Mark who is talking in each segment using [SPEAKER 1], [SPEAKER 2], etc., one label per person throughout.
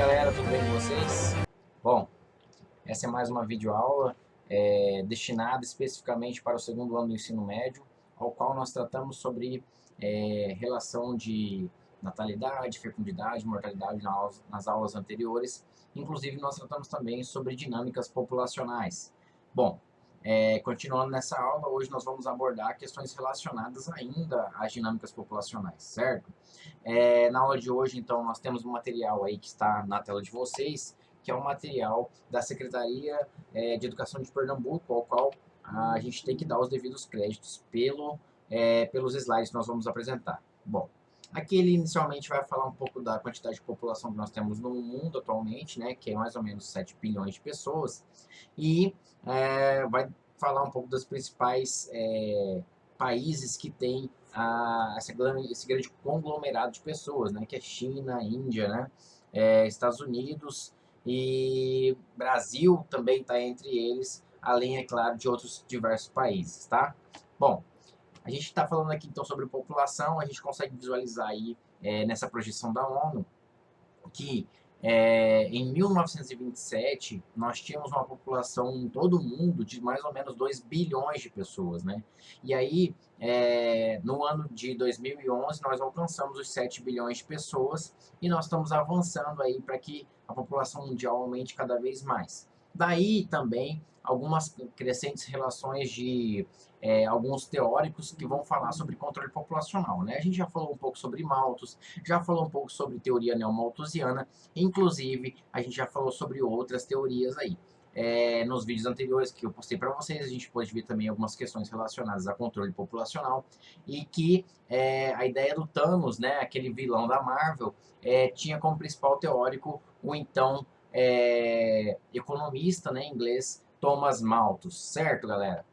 [SPEAKER 1] galera, tudo bem com vocês? Bom, essa é mais uma videoaula destinada especificamente para o segundo ano do ensino médio, ao qual nós tratamos sobre relação de natalidade, fecundidade, mortalidade nas aulas anteriores. Inclusive, nós tratamos também sobre dinâmicas populacionais. Bom, continuando nessa aula, hoje nós vamos abordar questões relacionadas ainda às dinâmicas populacionais, certo? Na aula de hoje, então, nós temos um material aí que está na tela de vocês, que é um material da Secretaria de Educação de Pernambuco, ao qual a gente tem que dar os devidos créditos pelos slides que nós vamos apresentar. Bom, aqui ele inicialmente vai falar um pouco da quantidade de população que nós temos no mundo atualmente, né, que é mais ou menos 7 bilhões de pessoas, e vai falar um pouco dos principais países que têm esse grande conglomerado de pessoas, né, que é China, Índia, né, Estados Unidos e Brasil também está entre eles, além, é claro, de outros diversos países, tá? Bom, a gente está falando aqui então sobre população, a gente consegue visualizar aí nessa projeção da ONU que em 1927 nós tínhamos uma população em todo o mundo de mais ou menos 2 bilhões de pessoas, né? E aí, no ano de 2011, nós alcançamos os 7 bilhões de pessoas e nós estamos avançando aí para que a população mundial aumente cada vez mais. Daí também algumas crescentes relações de alguns teóricos que vão falar sobre controle populacional, né? A gente já falou um pouco sobre Malthus, já falou um pouco sobre teoria neomalthusiana, inclusive a gente já falou sobre outras teorias aí. Nos vídeos anteriores que eu postei para vocês, a gente pode ver também algumas questões relacionadas a controle populacional e que a ideia do Thanos, né, aquele vilão da Marvel, tinha como principal teórico o então economista, né, inglês Thomas Malthus, certo, galera?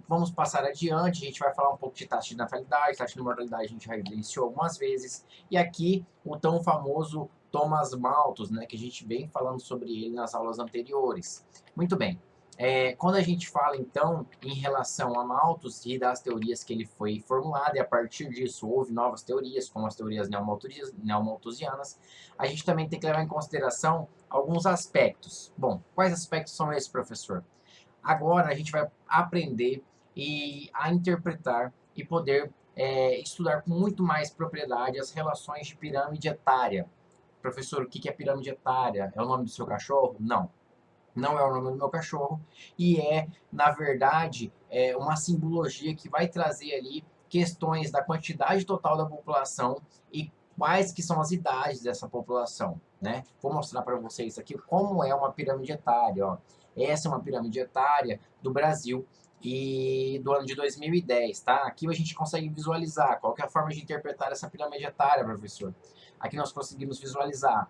[SPEAKER 1] Vamos passar adiante, a gente vai falar um pouco de taxa de natalidade, taxa de mortalidade a gente já evidenciou algumas vezes, e aqui o tão famoso Thomas Malthus, né, que a gente vem falando sobre ele nas aulas anteriores. Muito bem, quando a gente fala então em relação a Malthus e das teorias que ele foi formulado, e a partir disso houve novas teorias, como as teorias neomalthusianas, a gente também tem que levar em consideração alguns aspectos. Bom, quais aspectos são esses, professor? Agora a gente vai aprender a interpretar e poder estudar com muito mais propriedade as relações de pirâmide etária. Professor, o que é pirâmide etária? É o nome do seu cachorro? Não. Não é o nome do meu cachorro. E na verdade, uma simbologia que vai trazer ali questões da quantidade total da população e quais que são as idades dessa população, né? Vou mostrar para vocês aqui como é uma pirâmide etária, ó. Essa é uma pirâmide etária do Brasil e do ano de 2010, tá? Aqui a gente consegue visualizar qual que é a forma de interpretar essa pirâmide etária, professor. Aqui nós conseguimos visualizar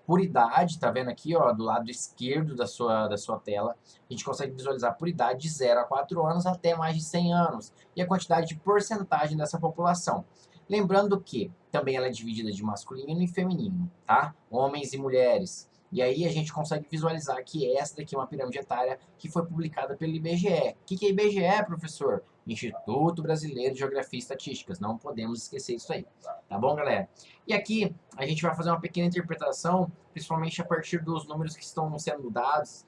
[SPEAKER 1] por idade, tá vendo aqui, ó, do lado esquerdo da sua tela, a gente consegue visualizar por idade de 0 a 4 anos até mais de 100 anos e a quantidade de porcentagem dessa população. Lembrando que também ela é dividida de masculino e feminino, tá? Homens e mulheres. E aí a gente consegue visualizar que essa daqui é uma pirâmide etária que foi publicada pelo IBGE. O que é IBGE, professor? Instituto Brasileiro de Geografia e Estatísticas. Não podemos esquecer isso aí. Tá bom, galera? E aqui a gente vai fazer uma pequena interpretação, principalmente a partir dos números que estão sendo dados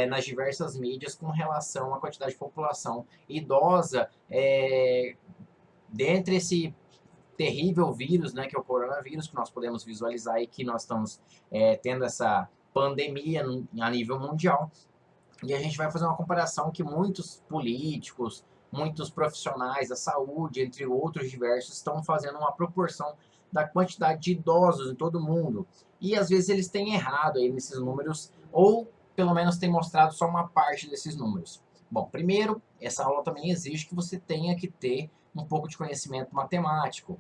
[SPEAKER 1] nas diversas mídias com relação à quantidade de população idosa dentre esse terrível vírus, né, que é o coronavírus, que nós podemos visualizar e que nós estamos tendo essa pandemia a nível mundial. E a gente vai fazer uma comparação que muitos políticos, muitos profissionais da saúde, entre outros diversos, estão fazendo uma proporção da quantidade de idosos em todo o mundo. E às vezes eles têm errado aí nesses números, ou pelo menos têm mostrado só uma parte desses números. Bom, primeiro, essa aula também exige que você tenha que ter um pouco de conhecimento matemático.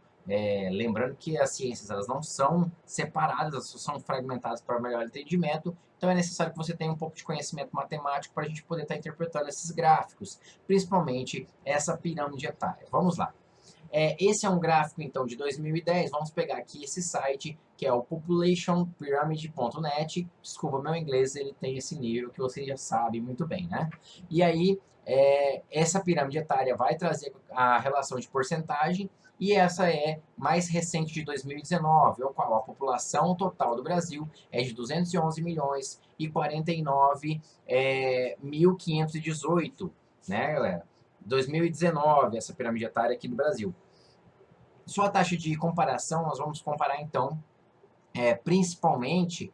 [SPEAKER 1] Lembrando que as ciências elas não são separadas, elas são fragmentadas para melhor entendimento, então é necessário que você tenha um pouco de conhecimento matemático para a gente poder estar interpretando esses gráficos, principalmente essa pirâmide etária. Vamos lá. Esse é um gráfico, então, de 2010. Vamos pegar aqui esse site, que é o populationpyramid.net. Desculpa, meu inglês, ele tem esse nível que vocês já sabem muito bem, né? E aí, essa pirâmide etária vai trazer a relação de porcentagem, e essa é mais recente de 2019, ao qual a população total do Brasil é de 211 milhões e 49.518, né, galera? 2019, essa pirâmide etária aqui do Brasil. Sua taxa de comparação, nós vamos comparar então, principalmente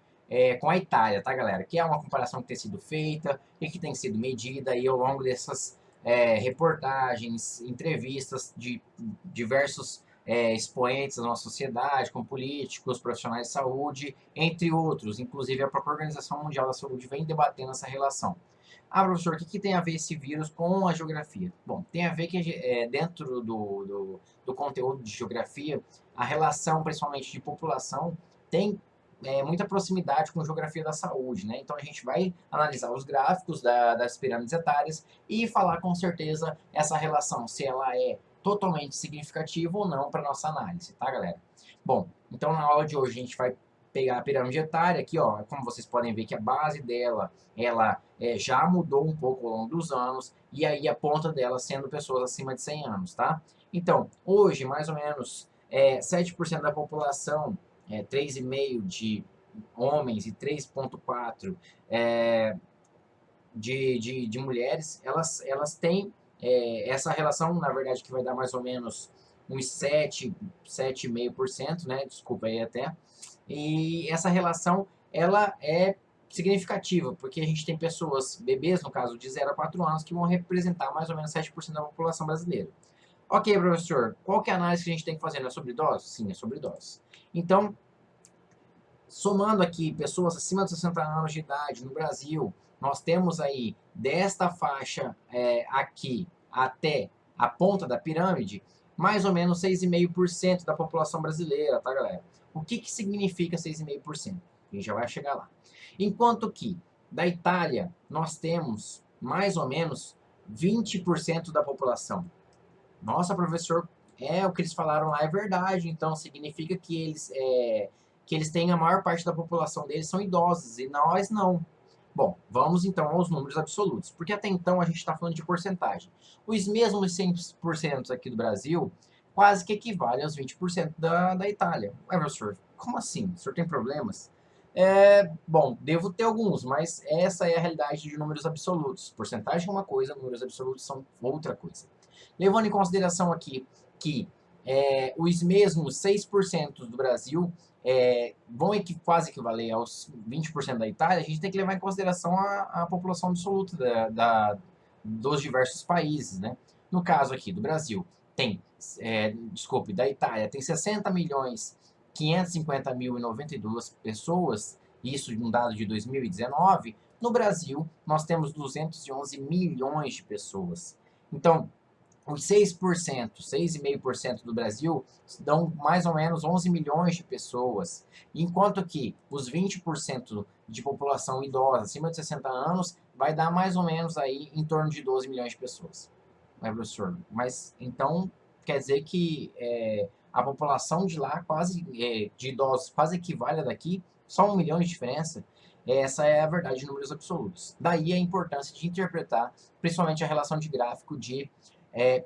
[SPEAKER 1] com a Itália, tá, galera? Que é uma comparação que tem sido feita e que tem sido medida aí ao longo dessas reportagens, entrevistas de diversos expoentes da nossa sociedade, como políticos, profissionais de saúde, entre outros. Inclusive, a própria Organização Mundial da Saúde vem debatendo essa relação. Ah, professor, o que tem a ver esse vírus com a geografia? Bom, tem a ver que dentro do conteúdo de geografia, a relação, principalmente de população, tem muita proximidade com geografia da saúde, né? Então a gente vai analisar os gráficos das pirâmides etárias e falar com certeza essa relação, se ela é totalmente significativa ou não para nossa análise, tá, galera? Bom, então na aula de hoje a gente vai pegar a pirâmide etária aqui, ó, como vocês podem ver que a base dela, ela já mudou um pouco ao longo dos anos, e aí a ponta dela sendo pessoas acima de 100 anos, tá? Então, hoje, mais ou menos, 7% da população, 3,5% de homens e 3,4% de mulheres, elas têm essa relação, na verdade, que vai dar mais ou menos uns 7,5%, né? Desculpa aí até. E essa relação, ela é significativa, porque a gente tem pessoas, bebês, no caso, de 0 a 4 anos, que vão representar mais ou menos 7% da população brasileira. Ok, professor, qual que é a análise que a gente tem que fazer? Não é sobre idosos? Sim, é sobre idosos. Então, somando aqui pessoas acima de 60 anos de idade no Brasil, nós temos aí desta faixa aqui até a ponta da pirâmide, mais ou menos 6,5% da população brasileira, tá, galera? O que significa 6,5%? A gente já vai chegar lá. Enquanto que da Itália nós temos mais ou menos 20% da população. Nossa, professor, o que eles falaram lá é verdade, então significa que eles têm a maior parte da população deles são idosos e nós não. Bom, vamos então aos números absolutos, porque até então a gente está falando de porcentagem. Os mesmos 100% aqui do Brasil quase que equivale aos 20% da Itália. Ué, professor, como assim? O senhor tem problemas? Bom, devo ter alguns, mas essa é a realidade de números absolutos. Porcentagem é uma coisa, números absolutos são outra coisa. Levando em consideração aqui que os mesmos 6% do Brasil vão quase equivaler aos 20% da Itália, a gente tem que levar em consideração a população absoluta dos diversos países, né? No caso aqui do Brasil, da Itália, tem 60.550.092 pessoas, isso um dado de 2019. No Brasil, nós temos 211 milhões de pessoas. Então, os 6,5% do Brasil dão mais ou menos 11 milhões de pessoas, enquanto que os 20% de população idosa, acima de 60 anos, vai dar mais ou menos aí em torno de 12 milhões de pessoas. Né, professor? Mas então quer dizer que a população de lá, de idosos, quase equivale a daqui, só 1 milhão de diferença. Essa é a verdade de números absolutos. Daí a importância de interpretar, principalmente a relação de gráfico de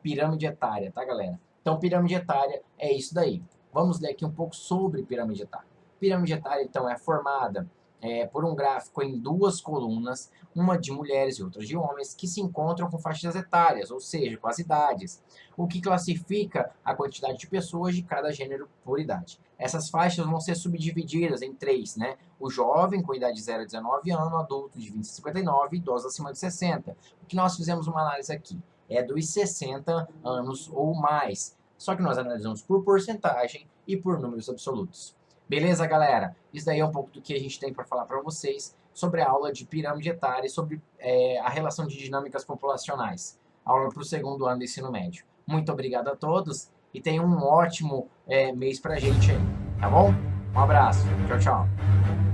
[SPEAKER 1] pirâmide etária, tá, galera? Então, pirâmide etária é isso daí. Vamos ler aqui um pouco sobre pirâmide etária. Pirâmide etária, então, é formada por um gráfico em duas colunas, uma de mulheres e outra de homens, que se encontram com faixas etárias, ou seja, com as idades, o que classifica a quantidade de pessoas de cada gênero por idade. Essas faixas vão ser subdivididas em três, né? O jovem, com idade de 0 a 19 anos, adulto de 20 a 59 e idosos acima de 60. O que nós fizemos uma análise aqui é dos 60 anos ou mais. Só que nós analisamos por porcentagem e por números absolutos. Beleza, galera? Isso daí é um pouco do que a gente tem para falar para vocês sobre a aula de pirâmide etária e sobre a relação de dinâmicas populacionais. Aula para o segundo ano do ensino médio. Muito obrigado a todos e tenham um ótimo mês para a gente aí, tá bom? Um abraço. Tchau, tchau.